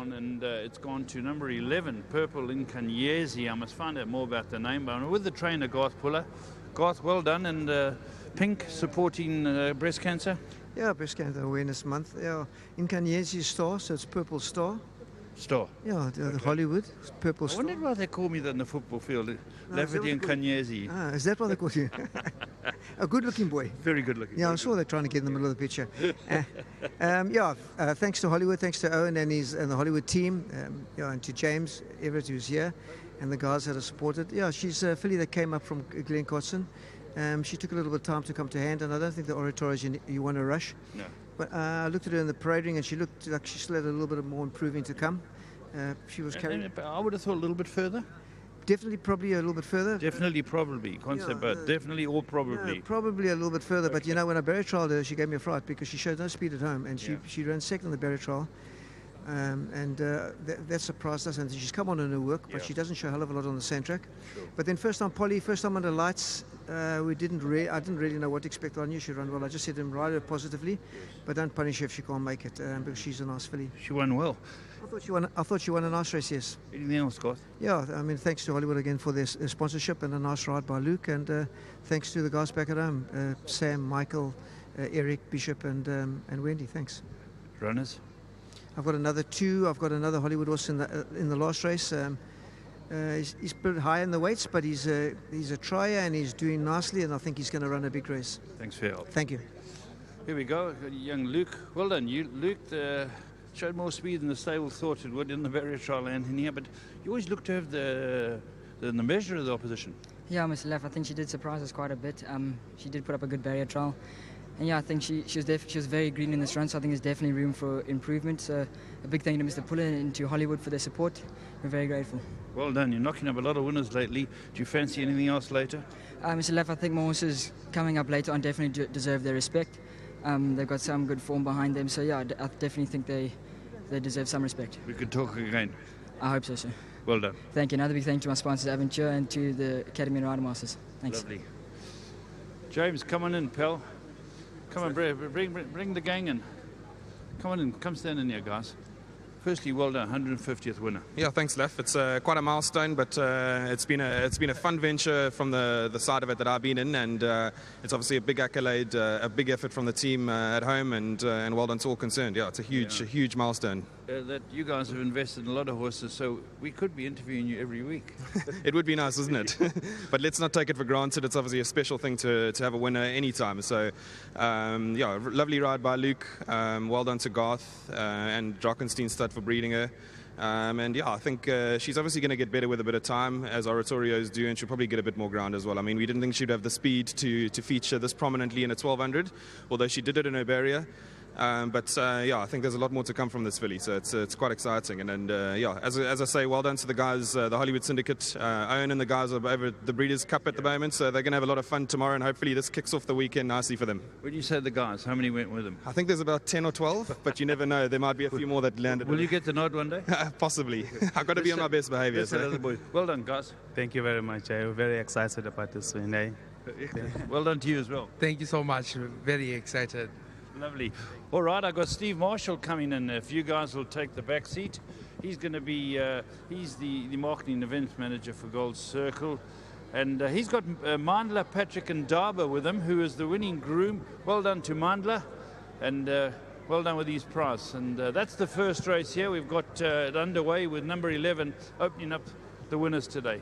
And it's gone to number 11, Purple Incanyesi. I must find out more about the name, but I'm with the trainer, Garth Puller. Garth, well done. And Pink supporting breast cancer? Yeah, Breast Cancer Awareness Month. Yeah, Incanyesi Star, so it's Purple Star. Star? Yeah, the Hollywood, Purple Star. I wondered why they call me that in the football field. Lafferty Incanyesi. Ah, is that what they call you? A good-looking boy. Very good looking. Yeah, I saw they're trying to get in the middle of the picture. Thanks to Hollywood, thanks to Owen and the Hollywood team, and to James Everett, who's here, and the guys that have supported. Yeah, she's a filly that came up from Glencotson. She took a little bit of time to come to hand, and I don't think the oratory is you want to rush. No. But I looked at her in the parade ring, and she looked like she still had a little bit more improving to come. She was carrying. I would have thought a little bit further. Definitely, probably a little bit further. Definitely, probably. Can't say but. Definitely or probably. No, probably a little bit further. Okay. But you know, when I barrier trialed her, she gave me a fright because she showed no speed at home, and she ran second in the barrier trial. That surprised us, and she's come on in her work, but she doesn't show a hell of a lot on the sand track. Sure. But then first time under lights, I didn't really know what to expect. I knew she'd run well. I just said to him, ride her positively, but don't punish her if she can't make it, because she's a nice filly. She won well. I thought she won a nice race, yes. Anything else, Scott? Yeah, I mean, thanks to Hollywood again for their sponsorship and a nice ride by Luke, and thanks to the guys back at home, Sam, Michael, Eric, Bishop, and Wendy. Thanks. Runners? I've got another two. I've got another Hollywood horse in the last race. He's a bit high in the weights, but he's a trier and he's doing nicely, and I think he's going to run a big race. Thanks for your help. Thank you. Here we go, young Luke. Well done, Luke. Showed more speed than the stable thought it would in the barrier trial and in here, but you always look to have the measure of the opposition. Yeah, Mr. Leff, I think she did surprise us quite a bit. She did put up a good barrier trial. And yeah, I think she was very green in this run, so I think there's definitely room for improvement. So a big thank you to Mr. Puller and to Hollywood for their support. We're very grateful. Well done. You're knocking up a lot of winners lately. Do you fancy anything else later? Mr. Leff, I think my horses coming up later on definitely deserve their respect. They've got some good form behind them, so yeah, I definitely think they deserve some respect. We could talk again. I hope so, sir. Well done. Thank you. Another big thank you to my sponsors, Aventure, and to the Academy and Rider Masters. Thanks. Lovely. James, come on in, pal. Come on, bring the gang in. Come on in, come stand in here, guys. Firstly, well done, 150th winner. Yeah, thanks, Leff. It's quite a milestone, but it's been a fun venture from the side of it that I've been in, and it's obviously a big accolade, a big effort from the team at home, and well done to all concerned. Yeah, it's a huge milestone. That you guys have invested in a lot of horses, so we could be interviewing you every week. It would be nice, isn't it? But let's not take it for granted. It's obviously a special thing to have a winner anytime. So, lovely ride by Luke. Well done to Garth and Drakenstein Stud for breeding her. I think she's obviously going to get better with a bit of time, as Oratorios do, and she'll probably get a bit more ground as well. I mean, we didn't think she'd have the speed to feature this prominently in a 1200, although she did it in her barrier. I think there's a lot more to come from this filly, so it's quite exciting. As I say, well done to the guys, the Hollywood Syndicate. Owen and the guys are over the Breeders' Cup at the moment, so they're going to have a lot of fun tomorrow, and hopefully this kicks off the weekend nicely for them. When you say the guys, how many went with them? I think there's about 10 or 12, but you never know. There might be a few more that landed. Will you get the nod one day? Possibly. I've got to be on my best behaviour. So. Well done, guys. Thank you very much. I'm very excited about this win. Well done to you as well. Thank you so much. Very excited. Lovely. All right, I've got Steve Marshall coming in. If you guys will take the back seat, he's going to be he's the marketing events manager for Gold Circle, and he's got Mandla, Patrick, and Darba with him, who is the winning groom. Well done to Mandla, and well done with his prize. And that's the first race here. We've got it underway with number 11 opening up the winners today.